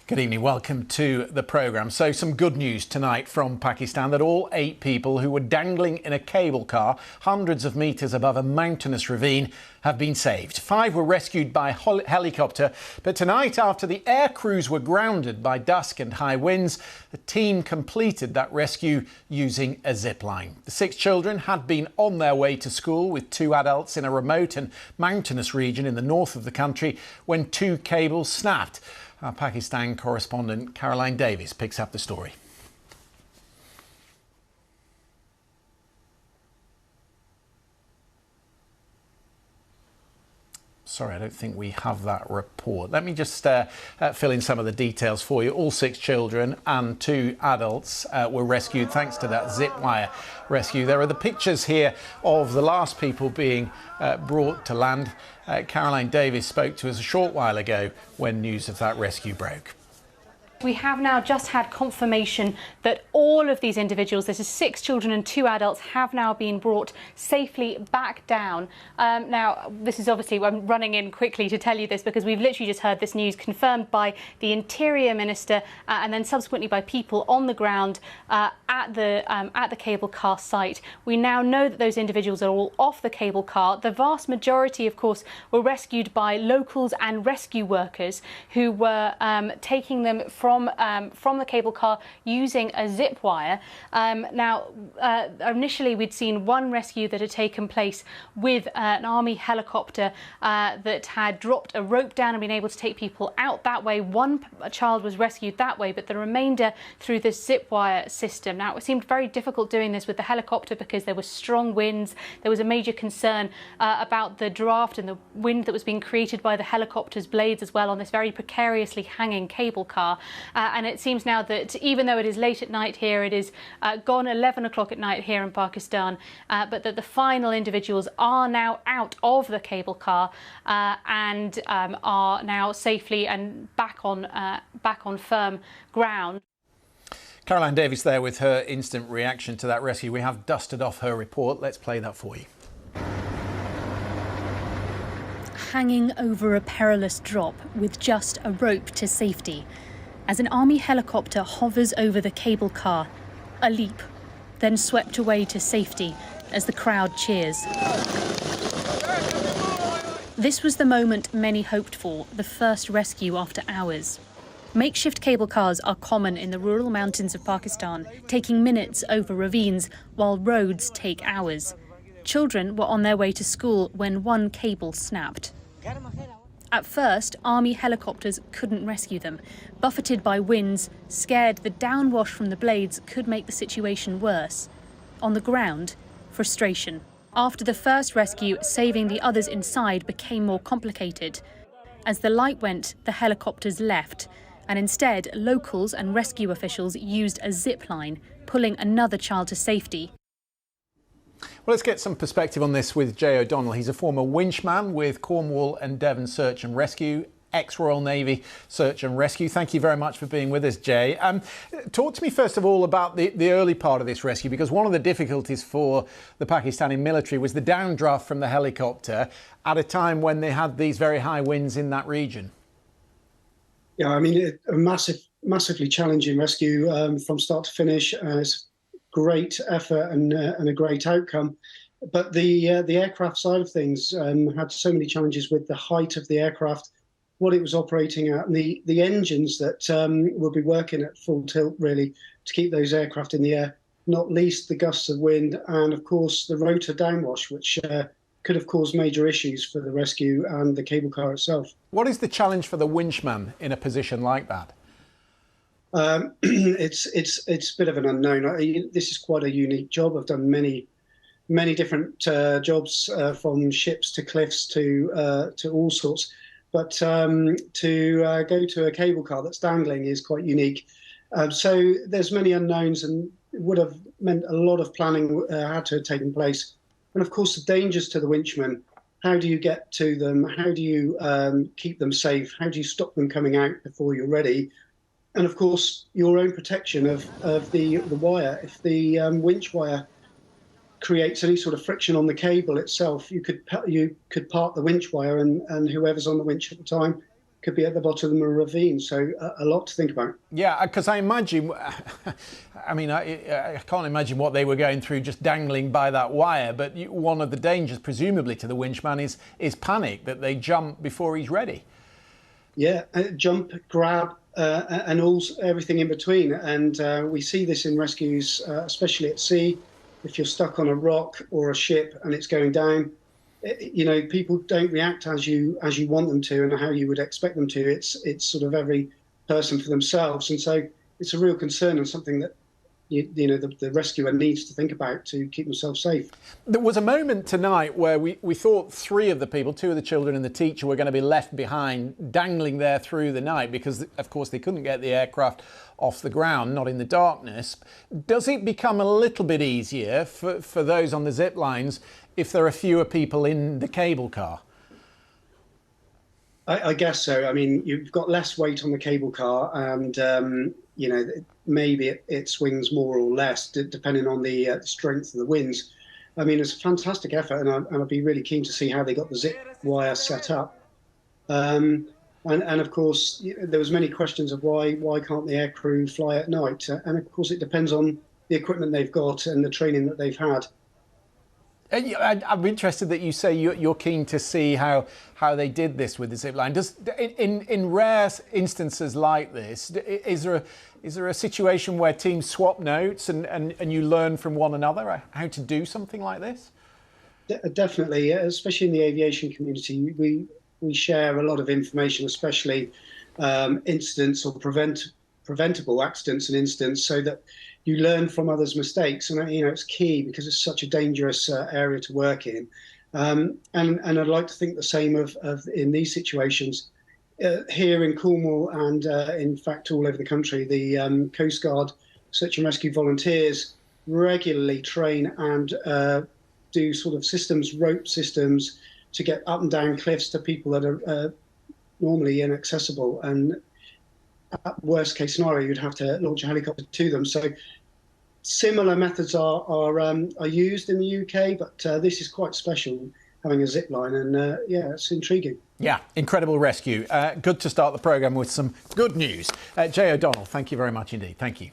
Good evening, welcome to the programme. So some good news tonight from Pakistan that all 8 people who were dangling in a cable car hundreds of metres above a mountainous ravine have been saved. 5 were rescued by helicopter, but tonight, after the air crews were grounded by dusk and high winds, the team completed that rescue using a zip line. The 6 children had been on their way to school with 2 adults in a remote and mountainous region in the north of the country when 2 cables snapped. Our Pakistan correspondent Caroline Davies picks up the story. Sorry, I don't think we have that report. Let me just fill in some of the details for you. All 6 children and 2 adults were rescued thanks to that zip wire rescue. There are the pictures here of the last people being brought to land. Caroline Davies spoke to us a short while ago when news of that rescue broke. We have now just had confirmation that all of these individuals, this is 6 children and 2 adults, have now been brought safely back down. Now, this is obviously, I'm running in quickly to tell you this because we've literally just heard this news confirmed by the Interior Minister and then subsequently by people on the ground at the cable car site. We now know that those individuals are all off the cable car. The vast majority, of course, were rescued by locals and rescue workers who were taking them from the cable car using a zip wire. Initially we'd seen one rescue that had taken place with an army helicopter that had dropped a rope down and been able to take people out that way. One child was rescued that way, but the remainder through the zip wire system. Now, it seemed very difficult doing this with the helicopter because there were strong winds. There was a major concern about the draft and the wind that was being created by the helicopter's blades as well on this very precariously hanging cable car. And it seems now that even though it is late at night here, it is gone 11 o'clock at night here in Pakistan, but that the final individuals are now out of the cable car and are now safely and back on firm ground. Caroline Davies there with her instant reaction to that rescue. We have dusted off her report. Let's play that for you. Hanging over a perilous drop with just a rope to safety. As an army helicopter hovers over the cable car, a leap, then swept away to safety as the crowd cheers. This was the moment many hoped for, the first rescue after hours. Makeshift cable cars are common in the rural mountains of Pakistan, taking minutes over ravines, while roads take hours. Children were on their way to school when one cable snapped. At first, army helicopters couldn't rescue them. Buffeted by winds, scared the downwash from the blades could make the situation worse. On the ground, frustration. After the first rescue, saving the others inside became more complicated. As the light went, the helicopters left, and instead, locals and rescue officials used a zip line, pulling another child to safety. Well, let's get some perspective on this with Jay O'Donnell. He's a former winchman with Cornwall and Devon Search and Rescue, ex-Royal Navy Search and Rescue. Thank you very much for being with us, Jay. Talk to me first of all about the early part of this rescue, because one of the difficulties for the Pakistani military was the downdraft from the helicopter at a time when they had these very high winds in that region. Yeah, I mean, a massively challenging rescue from start to finish. It's great effort and a great outcome, but the aircraft side of things had so many challenges with the height of the aircraft, what it was operating at, and the engines that will be working at full tilt really to keep those aircraft in the air, not least the gusts of wind and of course the rotor downwash, which could have caused major issues for the rescue and the cable car itself. What is the challenge for the winchman in a position like that? It's a bit of an unknown. This is quite a unique job. I've done many different jobs from ships to cliffs to all sorts. But to go to a cable car that's dangling is quite unique. So there's many unknowns, and it would have meant a lot of planning had to have taken place. And of course, the dangers to the winchmen. How do you get to them? How do you keep them safe? How do you stop them coming out before you're ready? And of course, your own protection of the wire. If the winch wire creates any sort of friction on the cable itself, you could part the winch wire, and whoever's on the winch at the time could be at the bottom of a ravine. So a lot to think about. Yeah, because I imagine, I mean, I can't imagine what they were going through just dangling by that wire. But one of the dangers, presumably, to the winchman is panic, that they jump before he's ready. Yeah, jump, grab, and also everything in between. And we see this in rescues, especially at sea. If you're stuck on a rock or a ship and it's going down, you know, people don't react as you want them to and how you would expect them to. It's sort of every person for themselves, and so it's a real concern and something that you know the rescuer needs to think about to keep themselves safe. There was a moment tonight where we thought 3 of the people, 2 of the children and the teacher, were going to be left behind, dangling there through the night because, of course, they couldn't get the aircraft off the ground, not in the darkness. Does it become a little bit easier for those on the zip lines if there are fewer people in the cable car? I guess so. I mean, you've got less weight on the cable car, and you know, maybe it swings more or less depending on the strength of the winds. I mean, it's a fantastic effort, and I'd be really keen to see how they got the zip wire set up. And of course, there was many questions of why can't the aircrew fly at night? And of course, it depends on the equipment they've got and the training that they've had. I'm interested that you say you're keen to see how they did this with the zip line. In rare instances like this, is there a situation where teams swap notes and you learn from one another how to do something like this? Definitely, especially in the aviation community, we share a lot of information, especially incidents or preventable accidents and incidents, so that you learn from others' mistakes, and you know it's key because it's such a dangerous area to work in. And I'd like to think the same of in these situations. Here in Cornwall and in fact all over the country, the Coast Guard search and rescue volunteers regularly train and do sort of rope systems to get up and down cliffs to people that are normally inaccessible. And at worst case scenario, you'd have to launch a helicopter to them. So similar methods are used in the UK, but this is quite special, having a zip line, and yeah, it's intriguing. Yeah, incredible rescue. Good to start the programme with some good news. Jay O'Donnell, thank you very much indeed. Thank you.